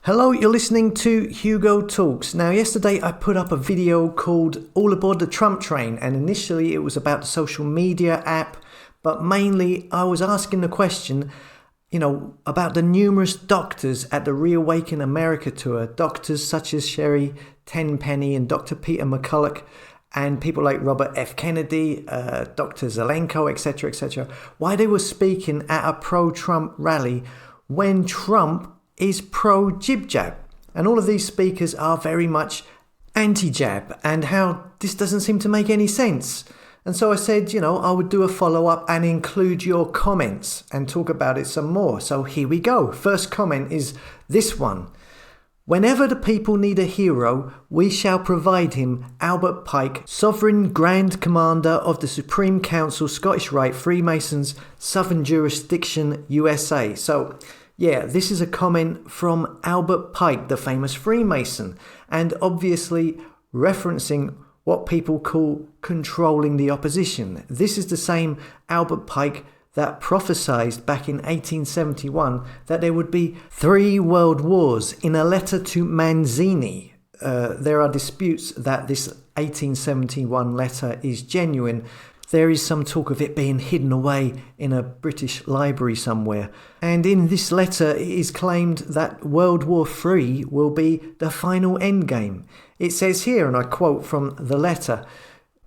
Hello, you're listening to Hugo Talks. Now, yesterday I put up a video called All Aboard the Trump Train, and initially it was about the social media app, but mainly I was asking the question, about the numerous doctors at the Reawaken America tour, doctors such as Sherry Tenpenny and Dr. Peter McCulloch, and people like Robert F. Kennedy, Dr. Zelenko, etc., etc., why they were speaking at a pro-Trump rally when Trump is pro-jib-jab. And all of these speakers are very much anti-jab, and how this doesn't seem to make any sense. And so I said, I would do a follow-up and include your comments and talk about it some more. So here we go. First comment is this one. Whenever the people need a hero, we shall provide him, Albert Pike, Sovereign Grand Commander of the Supreme Council, Scottish Rite, Freemasons, Southern Jurisdiction, USA. So, yeah, this is a comment from Albert Pike, the famous Freemason, and obviously referencing what people call controlling the opposition. This is the same Albert Pike that prophesied back in 1871 that there would be 3 world wars in a letter to Manzini. There are disputes that this 1871 letter is genuine. There is some talk of it being hidden away in a British library somewhere. And in this letter, it is claimed that World War III will be the final endgame. It says here, and I quote from the letter,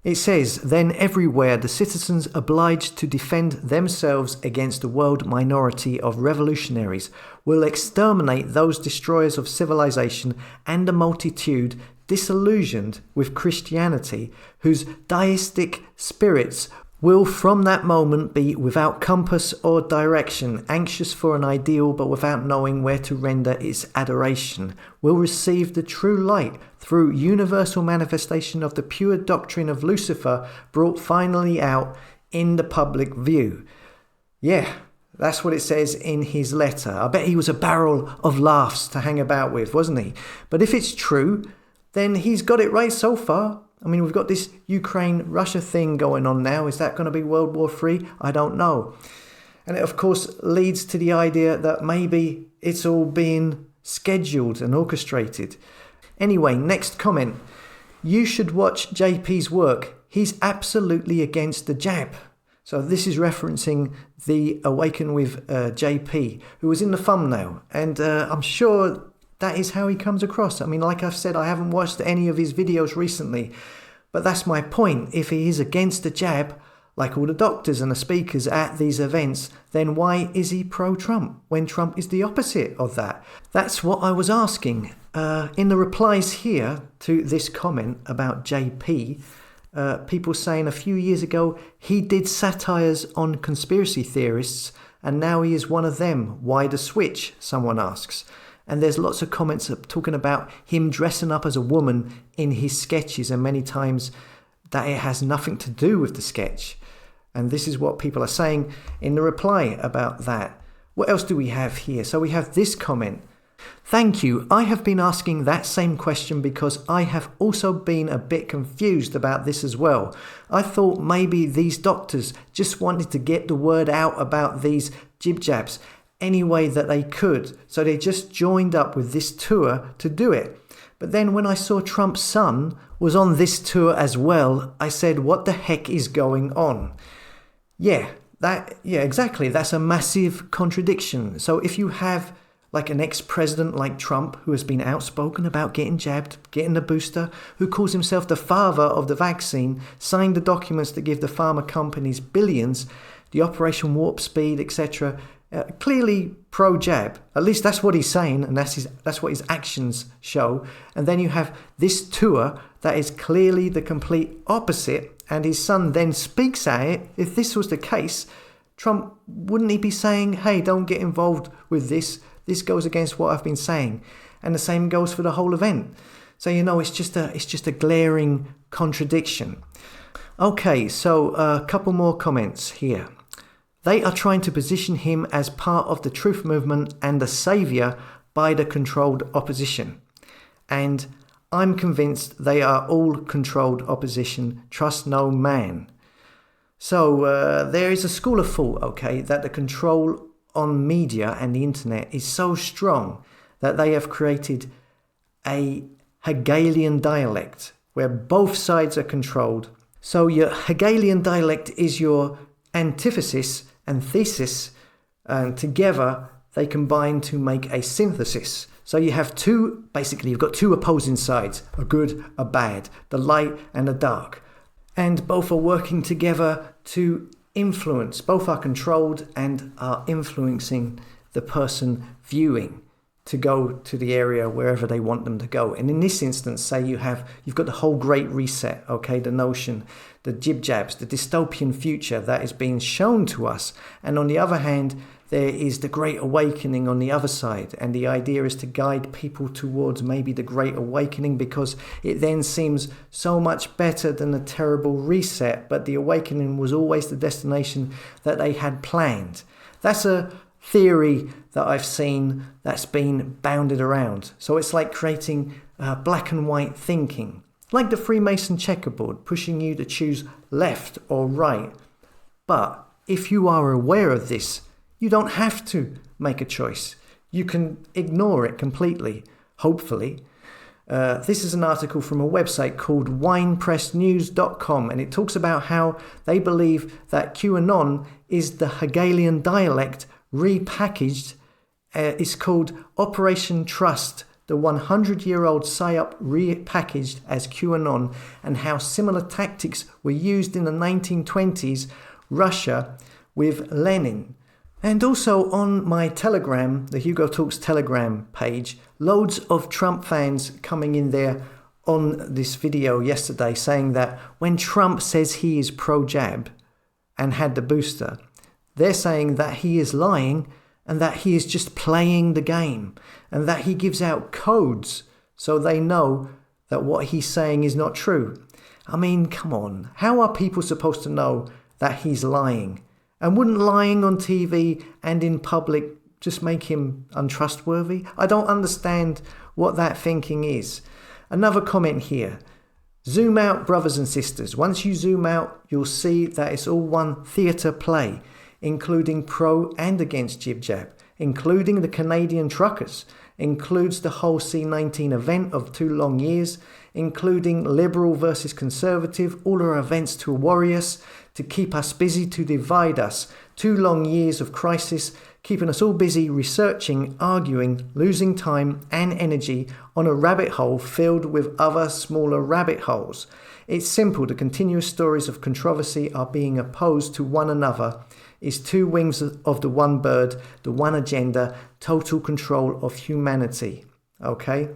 it says, "Then everywhere the citizens obliged to defend themselves against the world minority of revolutionaries will exterminate those destroyers of civilization and a multitude disillusioned with Christianity, whose deistic spirits will from that moment be without compass or direction, anxious for an ideal but without knowing where to render its adoration, will receive the true light through universal manifestation of the pure doctrine of Lucifer brought finally out in the public view." Yeah, that's what it says in his letter. I bet he was a barrel of laughs to hang about with, wasn't he? But if it's true, then he's got it right so far. I mean, we've got this Ukraine-Russia thing going on now. Is that going to be World War III? I don't know. And it, of course, leads to the idea that maybe it's all being scheduled and orchestrated. Anyway, next comment. You should watch JP's work. He's absolutely against the jab. So this is referencing the Awaken with JP, who was in the thumbnail. And I'm sure that is how he comes across. I mean, like I've said, I haven't watched any of his videos recently, but that's my point. If he is against the jab, like all the doctors and the speakers at these events, then why is he pro-Trump when Trump is the opposite of that? That's what I was asking. In the replies here to this comment about JP, people saying a few years ago he did satires on conspiracy theorists and now he is one of them. Why the switch? Someone asks. And there's lots of comments talking about him dressing up as a woman in his sketches, and many times that it has nothing to do with the sketch. And this is what people are saying in the reply about that. What else do we have here? So we have this comment. "Thank you. I have been asking that same question because I have also been a bit confused about this as well. I thought maybe these doctors just wanted to get the word out about these jib-jabs any way that they could, so they just joined up with this tour to do it. But then when I saw Trump's son was on this tour as well, I said, what the heck is going on?" Yeah, exactly. That's a massive contradiction. So if you have like an ex-president like Trump, who has been outspoken about getting jabbed, getting the booster, who calls himself the father of the vaccine, signed the documents that give the pharma companies billions, the Operation Warp Speed, etc., clearly pro-jab. At least that's what he's saying, and that's what his actions show. And then you have this tour that is clearly the complete opposite, and his son then speaks at it. If this was the case, Trump, wouldn't he be saying, hey, don't get involved with this? This goes against what I've been saying. And the same goes for the whole event. So, it's just a glaring contradiction. Okay, so a couple more comments here. They are trying to position him as part of the truth movement and the saviour by the controlled opposition. And I'm convinced they are all controlled opposition. Trust no man. So there is a school of thought, that the control on media and the internet is so strong that they have created a Hegelian dialect where both sides are controlled. So your Hegelian dialect is your antithesis and thesis, and together they combine to make a synthesis. So you have you've got two opposing sides, a good, a bad, the light and the dark. And both are working together to influence, both are controlled and are influencing the person viewing to go to the area wherever they want them to go. And in this instance, say you've got the whole Great Reset, okay, the notion, the jib-jabs, the dystopian future that is being shown to us. And on the other hand, there is the Great Awakening on the other side. And the idea is to guide people towards maybe the Great Awakening, because it then seems so much better than the terrible reset. But the Awakening was always the destination that they had planned. That's a theory that I've seen that's been bounded around. So it's like creating black and white thinking, like the Freemason checkerboard, pushing you to choose left or right. But if you are aware of this, you don't have to make a choice. You can ignore it completely, hopefully. This is an article from a website called winepressnews.com, and it talks about how they believe that QAnon is the Hegelian dialect repackaged. It's called Operation Trust, the 100-year-old psyop repackaged as QAnon, and how similar tactics were used in the 1920s Russia with Lenin. And also on my Telegram, the Hugo Talks Telegram page, loads of Trump fans coming in there on this video yesterday saying that when Trump says he is pro-jab and had the booster, they're saying that he is lying and that he is just playing the game and that he gives out codes so they know that what he's saying is not true. I mean, come on. How are people supposed to know that he's lying? And wouldn't lying on TV and in public just make him untrustworthy? I don't understand what that thinking is. Another comment here. Zoom out, brothers and sisters. Once you zoom out, you'll see that it's all one theatre play, including pro and against jib-jab, including the Canadian truckers, includes the whole C19 event of 2 long years, including liberal versus conservative, all are events to worry us, to keep us busy, to divide us. 2 long years of crisis, keeping us all busy researching, arguing, losing time and energy on a rabbit hole filled with other smaller rabbit holes. It's simple. The continuous stories of controversy are being opposed to one another. Is 2 wings of the one bird, the one agenda, total control of humanity. Okay?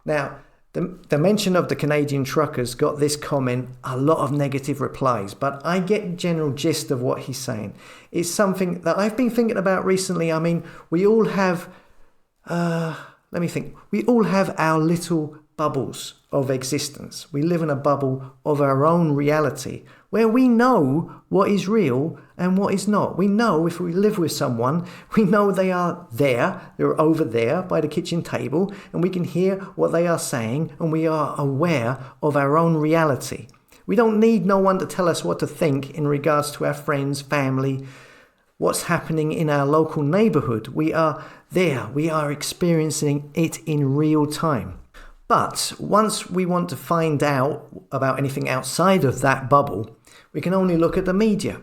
Now, the mention of the Canadian truckers got this comment, a lot of negative replies, but I get general gist of what he's saying. It's something that I've been thinking about recently. I mean, we all have, we all have our little bubbles of existence. We live in a bubble of our own reality where we know what is real and what is not. We know if we live with someone, we know they are there, they're over there by the kitchen table, and we can hear what they are saying, and we are aware of our own reality. We don't need no one to tell us what to think in regards to our friends, family, what's happening in our local neighborhood. We are there, we are experiencing it in real time. But once we want to find out about anything outside of that bubble, we can only look at the media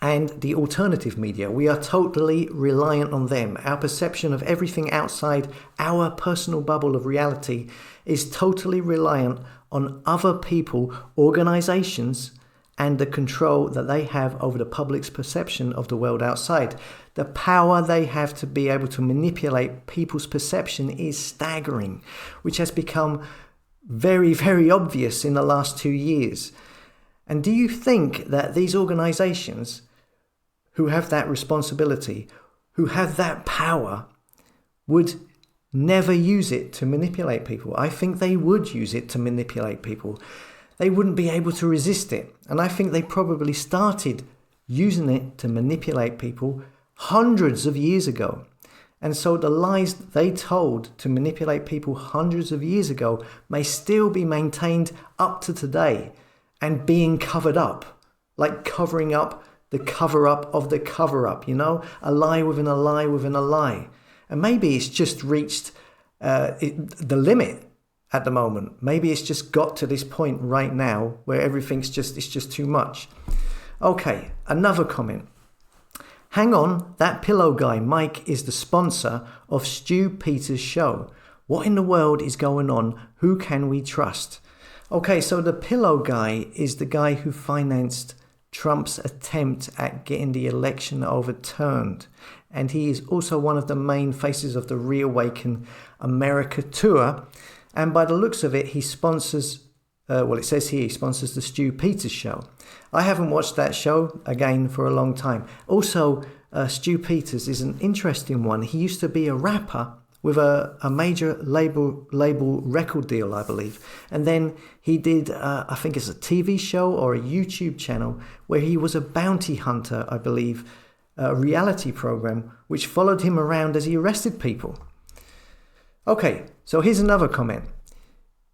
and the alternative media. We are totally reliant on them. Our perception of everything outside our personal bubble of reality is totally reliant on other people, organizations, and the control that they have over the public's perception of the world outside. The power they have to be able to manipulate people's perception is staggering, which has become very, very obvious in the last 2 years. And do you think that these organizations who have that responsibility, who have that power, would never use it to manipulate people? I think they would use it to manipulate people. They wouldn't be able to resist it. And I think they probably started using it to manipulate people hundreds of years ago. And so the lies they told to manipulate people hundreds of years ago may still be maintained up to today and being covered up, like covering up the cover-up of the cover-up, you know? A lie within a lie within a lie. And maybe it's just reached the limit at the moment. Maybe it's just got to this point right now where it's just too much. Okay, another comment. Hang on, that pillow guy, Mike, is the sponsor of Stu Peters' show. What in the world is going on? Who can we trust? Okay, so the pillow guy is the guy who financed Trump's attempt at getting the election overturned. And he is also one of the main faces of the Reawaken America tour. And by the looks of it, he sponsors, it says here he sponsors the Stu Peters show. I haven't watched that show, again, for a long time. Also, Stu Peters is an interesting one. He used to be a rapper with a major label record deal, I believe. And then he did, I think it's a TV show or a YouTube channel where he was a bounty hunter, I believe, a reality program which followed him around as he arrested people. Okay, so here's another comment.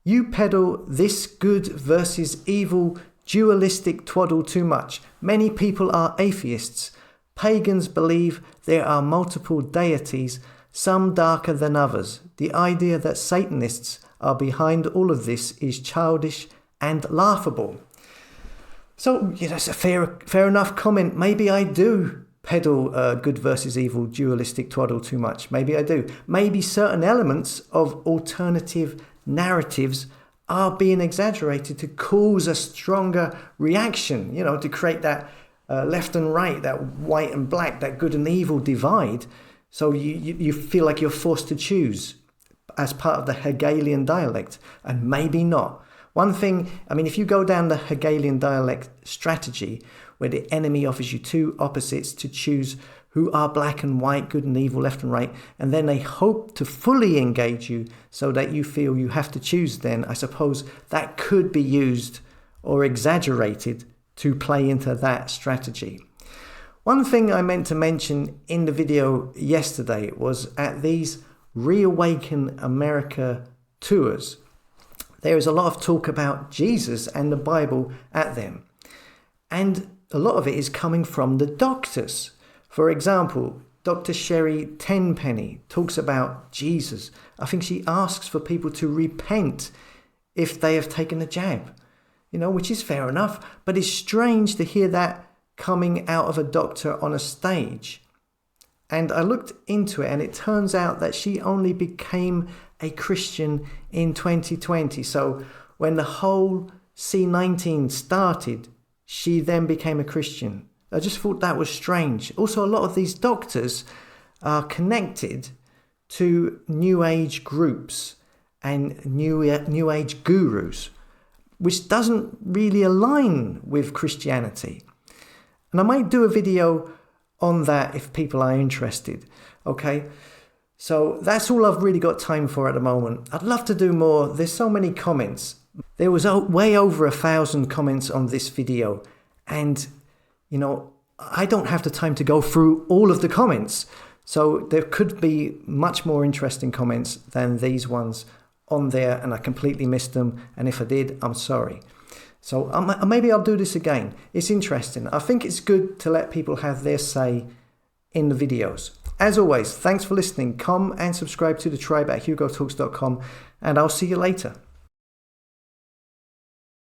You peddle this good versus evil dualistic twaddle too much. Many people are atheists. Pagans believe there are multiple deities, some darker than others. The idea that Satanists are behind all of this is childish and laughable. So, that's a fair enough comment. Maybe I do peddle good versus evil dualistic twaddle too much. Maybe I do. Maybe certain elements of alternative narratives are being exaggerated to cause a stronger reaction, to create that left and right, that white and black, that good and evil divide. So you feel like you're forced to choose as part of the Hegelian dialect, and maybe not. One thing, if you go down the Hegelian dialect strategy, where the enemy offers you two opposites to choose who are black and white, good and evil, left and right, and then they hope to fully engage you so that you feel you have to choose, then I suppose that could be used or exaggerated to play into that strategy. One thing I meant to mention in the video yesterday was at these Reawaken America tours, there is a lot of talk about Jesus and the Bible at them. And a lot of it is coming from the doctors. For example, Dr. Sherry Tenpenny talks about Jesus. I think she asks for people to repent if they have taken a jab, which is fair enough. But it's strange to hear that coming out of a doctor on a stage. And I looked into it, and it turns out that she only became a Christian in 2020. So when the whole C-19 started, she then became a Christian. I just thought that was strange. Also, a lot of these doctors are connected to New Age groups and New Age gurus, which doesn't really align with Christianity. And I might do a video on that if people are interested. Okay, so that's all I've really got time for at the moment. I'd love to do more. There's so many comments. There was way over 1,000 comments on this video, and I don't have the time to go through all of the comments. So there could be much more interesting comments than these ones on there, and I completely missed them. And if I did, I'm sorry. So maybe I'll do this again. It's interesting. I think it's good to let people have their say in the videos. As always, thanks for listening. Come and subscribe to the tribe at hugotalks.com, and I'll see you later.